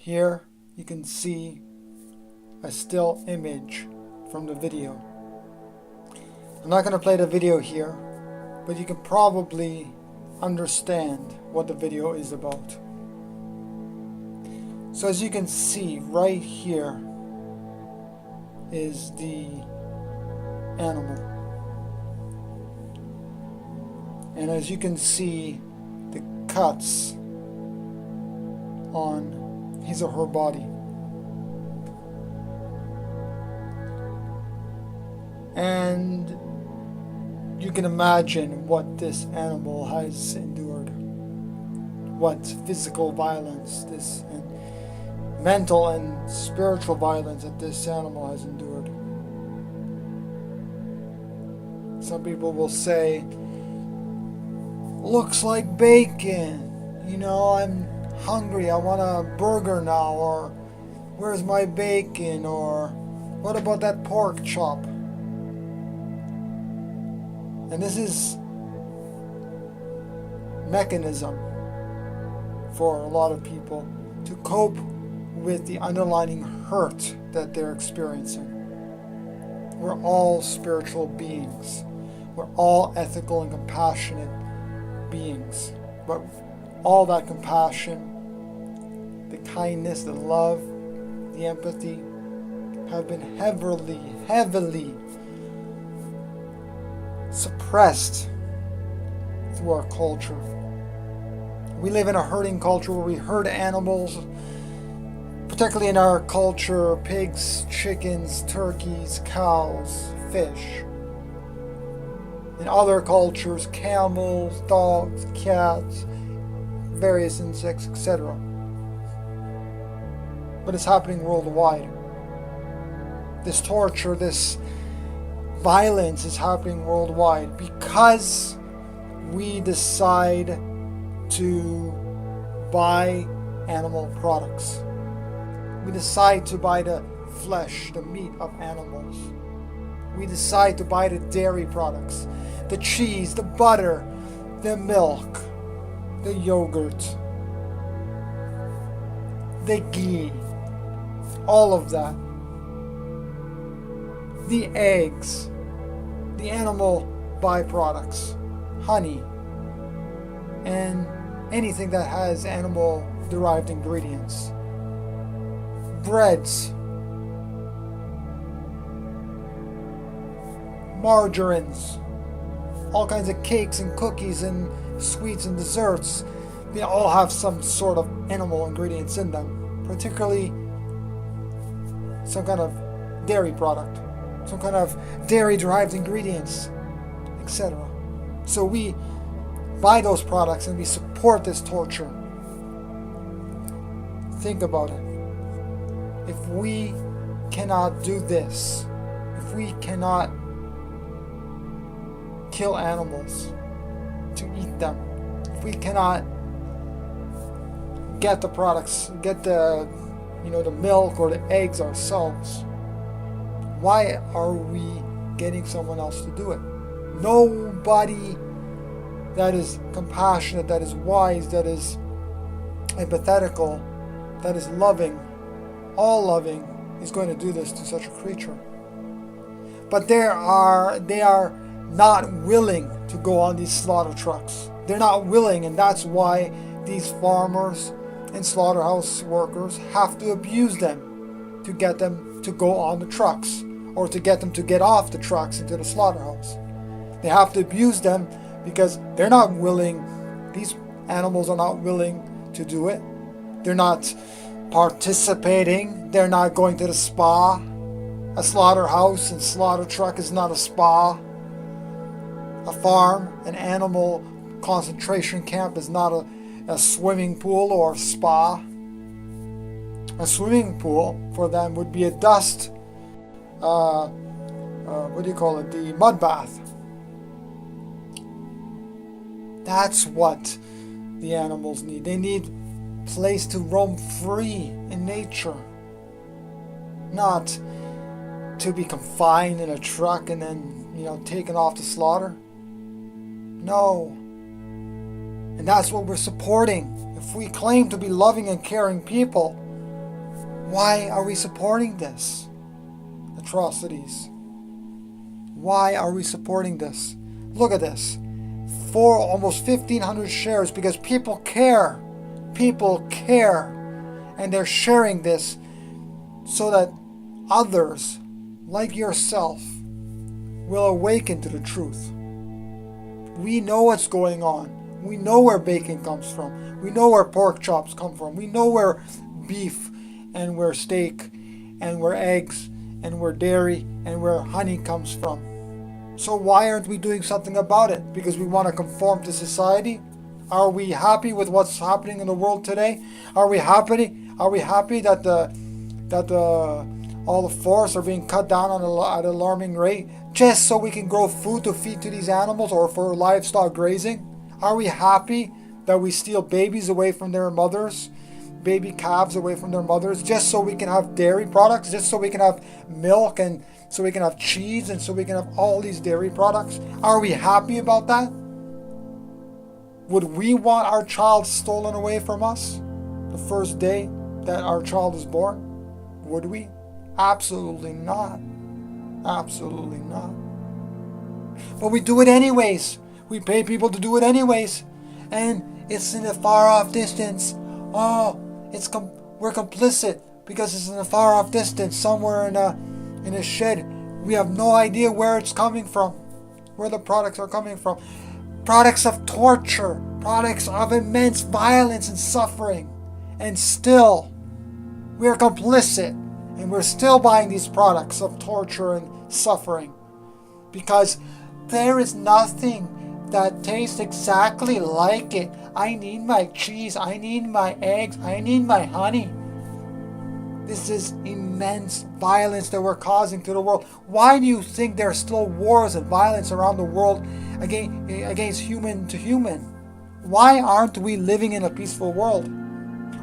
Here you can see a still image from the video. I'm not going to play the video here, but you can probably understand what the video is about. So as you can see right here is the animal. And as you can see the cuts on his or her body. And you can imagine what this animal has endured. What physical violence, this and mental and spiritual violence that this animal has endured. Some people will say, looks like bacon. You know, I'm hungry, I want a burger now, or where's my bacon, or what about that pork chop? And this is mechanism for a lot of people to cope with the underlying hurt that they're experiencing. We're all spiritual beings. We're all ethical and compassionate beings. But all that compassion, the kindness, the love, the empathy have been heavily suppressed through our culture. We live in a herding culture where we herd animals, particularly in our culture, pigs, chickens, turkeys, cows, fish. In other cultures, camels, dogs, cats, various insects, etc. But it's happening worldwide. This torture, this violence is happening worldwide because we decide to buy animal products. We decide to buy the flesh, the meat of animals. We decide to buy the dairy products, the cheese, the butter, the milk, the yogurt, the ghee, all of that. The eggs, the animal byproducts, honey, and anything that has animal derived ingredients. Breads, margarines, all kinds of cakes and cookies and sweets and desserts. They all have some sort of animal ingredients in them, particularly some kind of dairy product, some kind of dairy derived ingredients, etc. So we buy those products and we support this torture. Think about it. If we cannot do this, if we cannot kill animals to eat them, if we cannot get the products, get the milk or the eggs ourselves, why are we getting someone else to do it? Nobody that is compassionate, that is wise, that is empathetical, that is loving, all loving, is going to do this to such a creature. But they are not willing to go on these slaughter trucks. They're not willing, and that's why these farmers and slaughterhouse workers have to abuse them to get them to go on the trucks, or to get them to get off the trucks into the slaughterhouse. They have to abuse them because they're not willing, these animals are not willing to do it. They're not participating. They're not going to the spa. A slaughterhouse and slaughter truck is not a spa. A farm, an animal concentration camp is not a swimming pool or a spa. A swimming pool for them would be a dust, the mud bath. That's what the animals need. They need place to roam free in nature, not to be confined in a truck and then taken off to slaughter. No. And that's what we're supporting. If we claim to be loving and caring people, Why are we supporting this? Atrocities. Why are we supporting this? Look at this. For almost 1,500 shares because people care. People care. And they're sharing this so that others, like yourself, will awaken to the truth. We know what's going on. We know where bacon comes from. We know where pork chops come from. We know where beef and where steak and where eggs and where dairy and where honey comes from. So why aren't we doing something about it? Because we want to conform to society? Are we happy with what's happening in the world today? Are we happy? Are we happy that all the forests are being cut down at an alarming rate just so we can grow food to feed to these animals or for livestock grazing? Are we happy that we steal babies away from their mothers, baby calves away from their mothers, just so we can have dairy products, just so we can have milk and so we can have cheese and so we can have all these dairy products? Are we happy about that? Would we want our child stolen away from us the first day that our child is born? Would we? Absolutely not. Absolutely not. But we do it anyways. We pay people to do it anyways. And it's in a far off distance. Oh, we're complicit because it's in a far off distance, somewhere in a shed. We have no idea where it's coming from, where the products are coming from. Products of torture, products of immense violence and suffering. And still, we're complicit. And we're still buying these products of torture and suffering. Because there is nothing that tastes exactly like it. I need my cheese. I need my eggs. I need my honey. This is immense violence that we're causing to the world. Why do you think there are still wars and violence around the world against human to human? Why aren't we living in a peaceful world?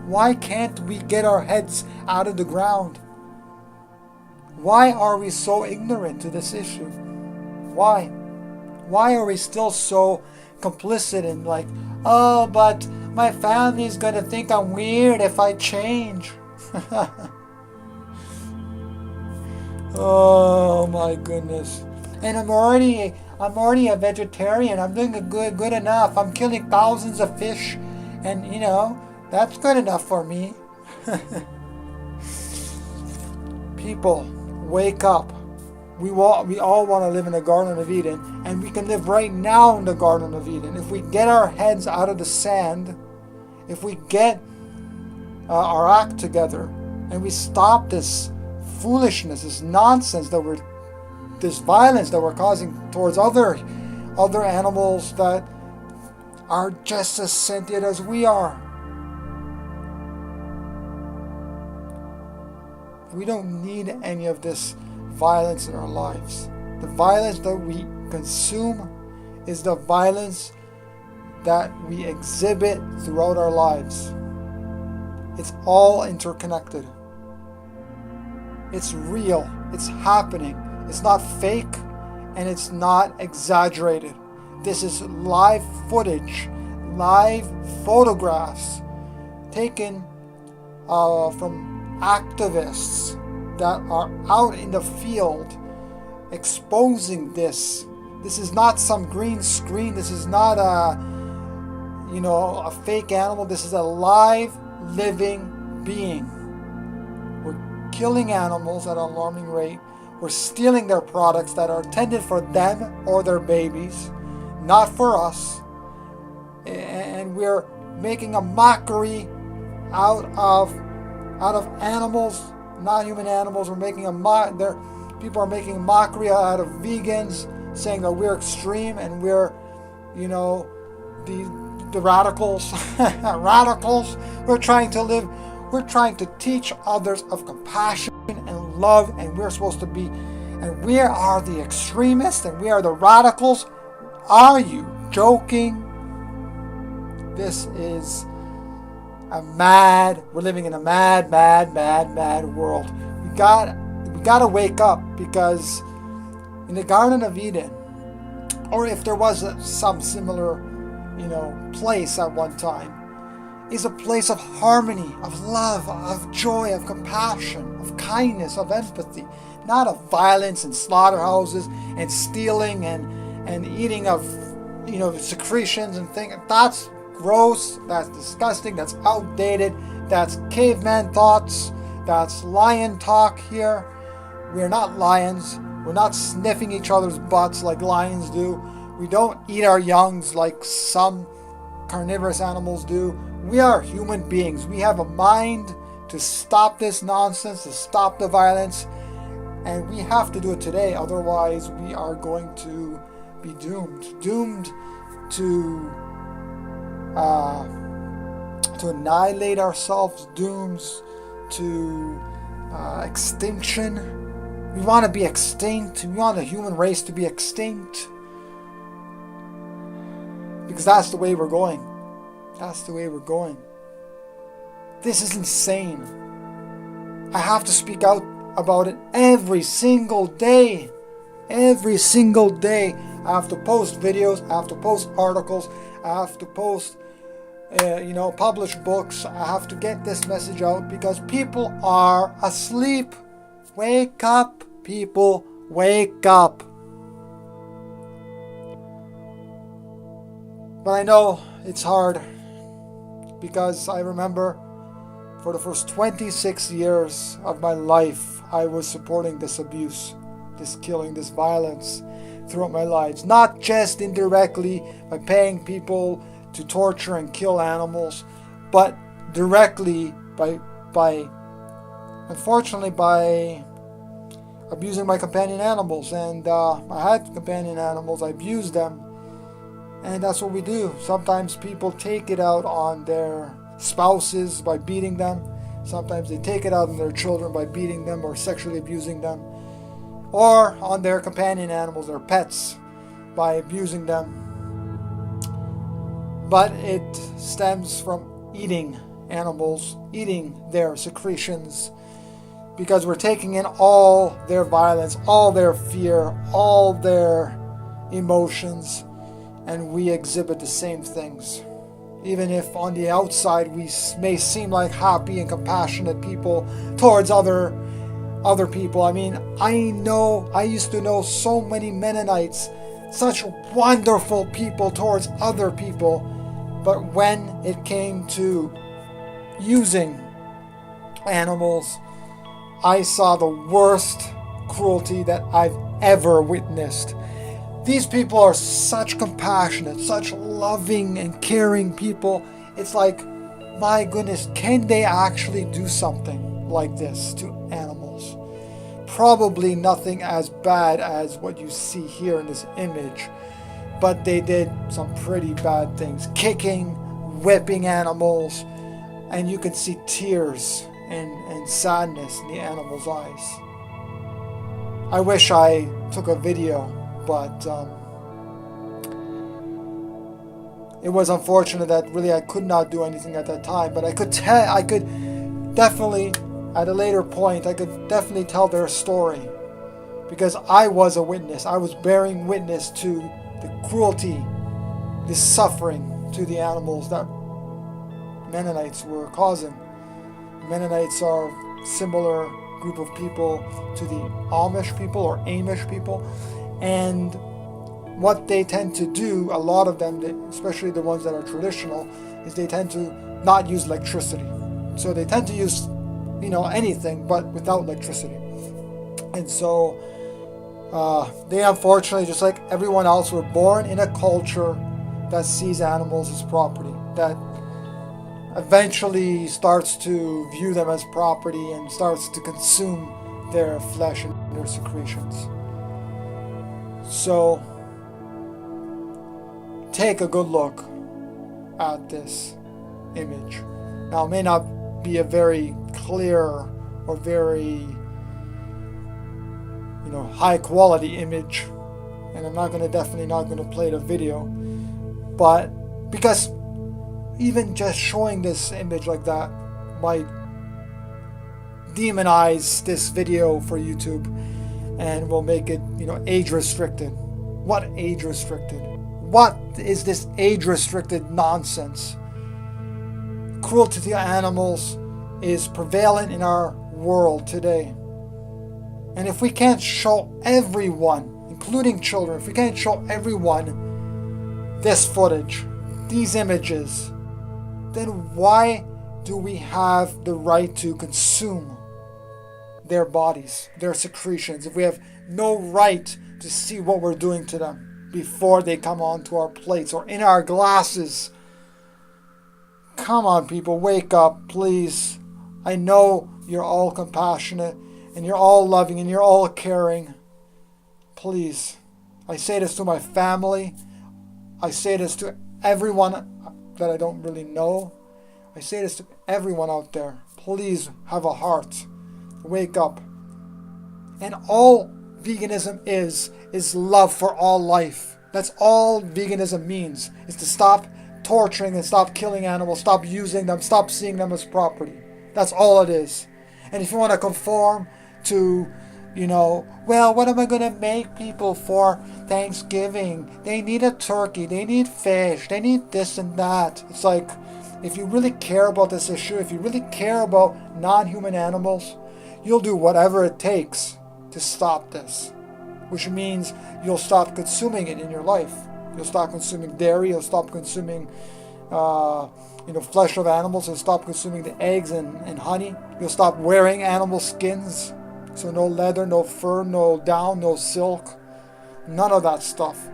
Why can't we get our heads out of the ground? Why are we so ignorant to this issue? Why? Why are we still so complicit in like, oh, but my family's going to think I'm weird if I change? Oh my goodness. And I'm already a vegetarian. I'm doing good enough. I'm killing thousands of fish and that's good enough for me. People, wake up. We all want to live in the Garden of Eden, and we can live right now in the Garden of Eden. If we get our heads out of the sand, if we get our act together, and we stop this foolishness, this nonsense this violence that we're causing towards other animals that are just as sentient as we are. We don't need any of this violence in our lives. The violence that we consume is the violence that we exhibit throughout our lives. It's all interconnected. It's real. It's happening. It's not fake and it's not exaggerated. This is live footage, live photographs taken from activists that are out in the field exposing this. This is not some green screen. This is not a fake animal. This is a live, living being. We're killing animals at an alarming rate. We're stealing their products that are intended for them or their babies, not for us. And we're making a mockery out of animals, not human animals. We're making people are making a mockery out of vegans, saying that we're extreme and we're, the radicals. Radicals. We're trying to teach others of compassion and love, and we're supposed to be, and we are the extremists and we are the radicals. Are you joking? This is we're living in a mad world. We gotta wake up, because in the Garden of Eden, or if there was some similar, place at one time, is a place of harmony, of love, of joy, of compassion, of kindness, of empathy, not of violence and slaughterhouses and stealing and eating of secretions and things. That's gross, that's disgusting, that's outdated, that's caveman thoughts, that's lion talk here. We're not lions. We're not sniffing each other's butts like lions do. We don't eat our youngs like some carnivorous animals do. We are human beings. We have a mind to stop this nonsense, to stop the violence, and we have to do it today. Otherwise, we are going to be doomed to annihilate ourselves, doomed to extinction. We want to be extinct. We want the human race to be extinct. Because that's the way we're going. That's the way we're going. This is insane. I have to speak out about it every single day. Every single day. I have to post videos. I have to post articles. I have to post, publish books. I have to get this message out because people are asleep. Wake up, people. Wake up. But I know it's hard because I remember for the first 26 years of my life, I was supporting this abuse, this killing, this violence throughout my lives. Not just indirectly by paying people to torture and kill animals, but directly by unfortunately by abusing my companion animals. And I had companion animals, I abused them. And that's what we do. Sometimes people take it out on their spouses by beating them. Sometimes they take it out on their children by beating them or sexually abusing them. Or on their companion animals, their pets, by abusing them. But it stems from eating animals, eating their secretions, because we're taking in all their violence, all their fear, all their emotions, and we exhibit the same things. Even if on the outside we may seem like happy and compassionate people towards other people. I mean, I used to know so many Mennonites, such wonderful people towards other people, but when it came to using animals, I saw the worst cruelty that I've ever witnessed. These people are such compassionate, such loving and caring people. It's like, my goodness, can they actually do something like this to animals? Probably nothing as bad as what you see here in this image, but they did some pretty bad things. Kicking, whipping animals, and you can see tears and sadness in the animal's eyes. I wish I took a video, but it was unfortunate that really I could not do anything at that time. But I could definitely, at a later point, I could definitely tell their story, because I was a witness. I was bearing witness to the cruelty, the suffering to the animals that Mennonites were causing. Mennonites are a similar group of people to the Amish people or Amish people. And what they tend to do, a lot of them, especially the ones that are traditional, is they tend to not use electricity. So they tend to use, anything, but without electricity. And so they unfortunately, just like everyone else, were born in a culture that sees animals as property, that eventually starts to view them as property and starts to consume their flesh and their secretions. So take a good look at this image. Now, it may not be a very clear or very high quality image, and I'm definitely not going to play the video, but because even just showing this image like that might demonize this video for YouTube and will make it, age restricted. What age restricted? What is this age restricted nonsense? cruelty to animals is prevalent in our world today. And if we can't show everyone, including children, if we can't show everyone this footage, these images, then why do we have the right to consume their bodies, their secretions, if we have no right to see what we're doing to them before they come onto our plates or in our glasses? Come on, people, wake up, please. I know you're all compassionate and you're all loving and you're all caring. Please, I say this to my family. I say this to everyone that I don't really know. I say this to everyone out there. Please have a heart. Wake up. And all veganism is love for all life. That's all veganism means, is to stop torturing and stop killing animals, stop using them, stop seeing them as property. That's all it is. And if you want to conform to, well, what am I going to make people for Thanksgiving? They need a turkey, they need fish, they need this and that. It's like, if you really care about this issue, if you really care about non-human animals, you'll do whatever it takes to stop this. Which means you'll stop consuming it in your life. You'll stop consuming dairy, you'll stop consuming flesh of animals, you'll stop consuming the eggs and honey. You'll stop wearing animal skins. So no leather, no fur, no down, no silk. None of that stuff.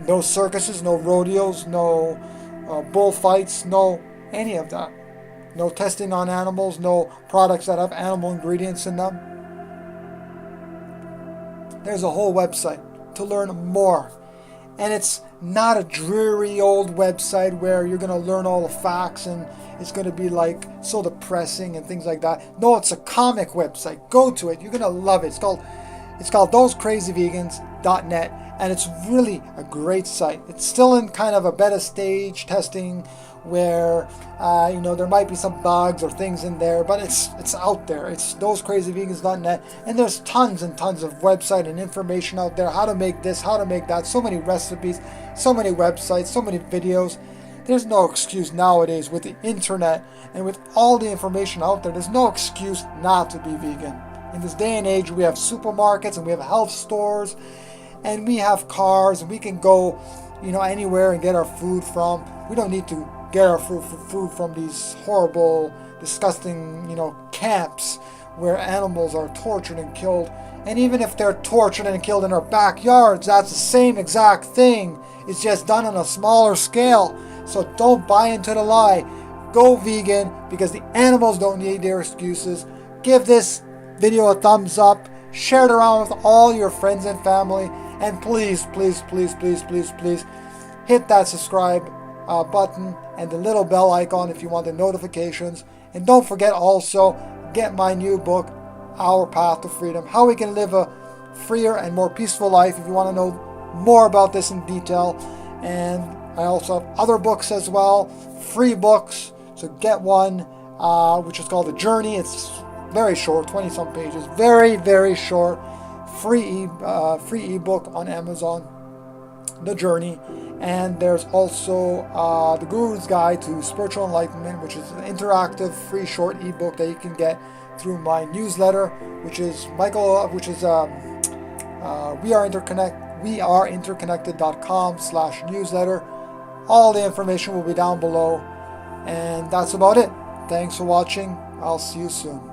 No circuses, no rodeos, no bullfights, no any of that. No testing on animals, no products that have animal ingredients in them. There's a whole website to learn more. And it's not a dreary old website where you're going to learn all the facts and it's going to be like so depressing and things like that. No, it's a comic website. Go to it. You're going to love it. It's called thosecrazyvegans.net, and it's really a great site. It's still in kind of a beta stage testing where there might be some bugs or things in there, but it's out there. It's thosecrazyvegans.net, and there's tons and tons of website and information out there, how to make this, how to make that, so many recipes, so many websites, so many videos. There's no excuse nowadays with the internet and with all the information out there. There's no excuse not to be vegan. In this day and age, we have supermarkets and we have health stores and we have cars and we can go anywhere and get our food from. We don't need to get our food from these horrible, disgusting, camps where animals are tortured and killed. And even if they're tortured and killed in our backyards, that's the same exact thing. It's just done on a smaller scale. So don't buy into the lie. Go vegan because the animals don't need their excuses. Give this video a thumbs up. Share it around with all your friends and family. And please, please, please, please, please, please hit that subscribe button and the little bell icon if you want the notifications. And don't forget also, get my new book, Our Path to Freedom, how we can live a freer and more peaceful life, if you want to know more about this in detail. And I also have other books as well, free books, so get one, which is called The Journey. It's very short, 20-some pages, very, very short, free ebook on Amazon, The Journey. And there's also The Guru's Guide to Spiritual Enlightenment, which is an interactive, free, short ebook that you can get through my newsletter, which is weareinterconnected.com/newsletter. All the information will be down below. And that's about it. Thanks for watching. I'll see you soon.